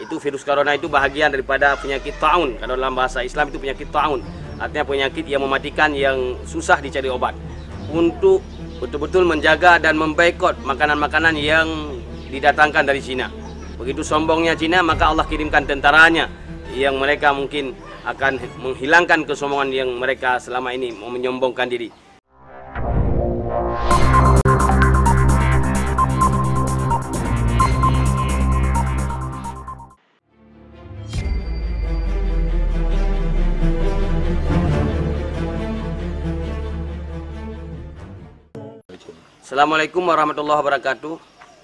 Itu virus corona itu bahagian daripada penyakit ta'un. Kalau dalam bahasa Islam itu penyakit ta'un. Artinya penyakit yang mematikan, yang susah dicari obat. Untuk betul-betul menjaga dan memboikot makanan-makanan yang didatangkan dari Cina. Begitu sombongnya Cina, maka Allah kirimkan tentaranya yang mereka mungkin akan menghilangkan kesombongan yang mereka selama ini menyombongkan diri. Assalamualaikum warahmatullahi wabarakatuh.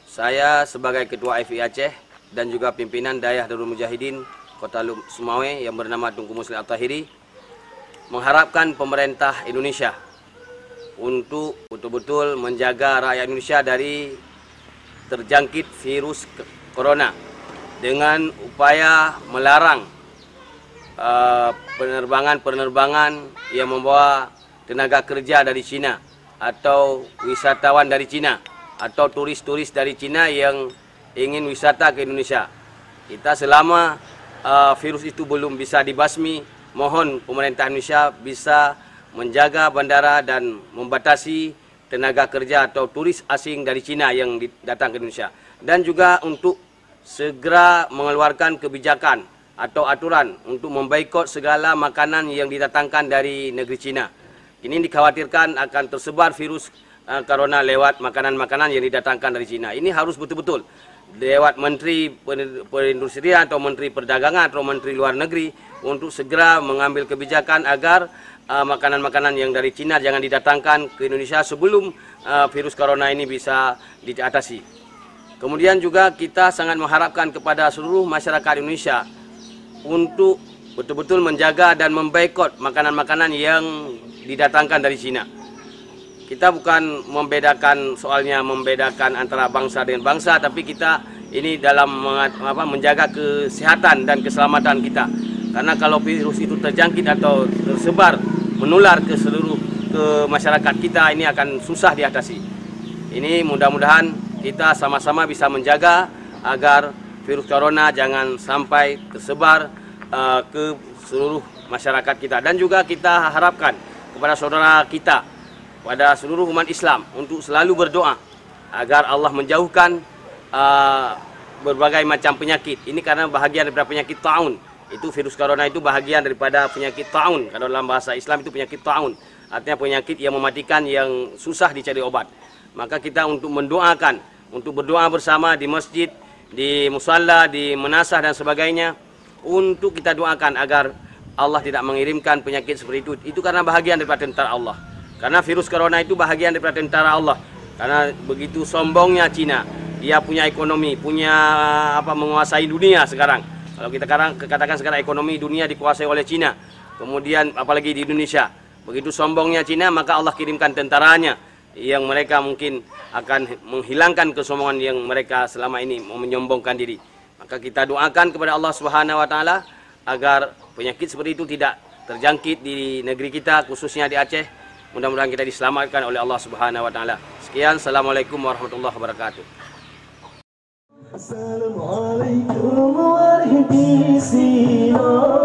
Saya sebagai Ketua FI Aceh dan juga pimpinan Dayah Darul Mujahidin Kota Sumawe yang bernama Tunku Muslim At-Tahiri mengharapkan pemerintah Indonesia untuk betul-betul menjaga rakyat Indonesia dari terjangkit virus corona dengan upaya melarang penerbangan yang membawa tenaga kerja dari Cina atau wisatawan dari Cina atau turis-turis dari Cina yang ingin wisata ke Indonesia. Kita selama virus itu belum bisa dibasmi, mohon pemerintah Indonesia bisa menjaga bandara dan membatasi tenaga kerja atau turis asing dari Cina yang datang ke Indonesia. Dan juga untuk segera mengeluarkan kebijakan atau aturan untuk memboikot segala makanan yang didatangkan dari negeri Cina. Ini dikhawatirkan akan tersebar virus corona lewat makanan-makanan yang didatangkan dari Cina. Ini harus betul-betul lewat Menteri Perindustrian atau Menteri Perdagangan atau Menteri Luar Negeri untuk segera mengambil kebijakan agar makanan-makanan yang dari Cina jangan didatangkan ke Indonesia sebelum virus corona ini bisa diatasi. Kemudian juga kita sangat mengharapkan kepada seluruh masyarakat Indonesia untuk betul-betul menjaga dan memboikot makanan-makanan yang didatangkan dari Cina. Kita bukan membedakan antara bangsa dengan bangsa, tapi kita ini dalam menjaga kesehatan dan keselamatan kita. Karena kalau virus itu terjangkit atau tersebar, menular ke masyarakat kita, ini akan susah diatasi. Ini mudah-mudahan kita sama-sama bisa menjaga agar virus corona jangan sampai tersebar ke seluruh masyarakat kita. Dan juga kita harapkan kepada saudara kita, pada seluruh umat Islam untuk selalu berdoa agar Allah menjauhkan berbagai macam penyakit. Ini karena bahagian daripada penyakit ta'un. Itu virus corona itu bahagian daripada penyakit ta'un. Kalau dalam bahasa Islam itu penyakit ta'un. Artinya penyakit yang mematikan, yang susah dicari obat. Maka kita untuk mendoakan, untuk berdoa bersama di masjid, di musalla, di menasah dan sebagainya, untuk kita doakan agar Allah tidak mengirimkan penyakit seperti itu. Itu karena bahagian daripada tentara Allah. Karena virus corona itu bahagian daripada tentara Allah. Karena begitu sombongnya Cina, dia punya ekonomi, menguasai dunia sekarang. Kalau kita katakan sekarang ekonomi dunia dikuasai oleh Cina. Kemudian apalagi di Indonesia. Begitu sombongnya Cina, maka Allah kirimkan tentaranya yang mereka mungkin akan menghilangkan kesombongan yang mereka selama ini menyombongkan diri. Maka kita doakan kepada Allah Subhanahu wa taala agar penyakit seperti itu tidak terjangkit di negeri kita, khususnya di Aceh. Mudah-mudahan kita diselamatkan oleh Allah Subhanahu wa taala. Sekian, assalamualaikum warahmatullahi wabarakatuh. Assalamualaikum warahmatullahi wabarakatuh.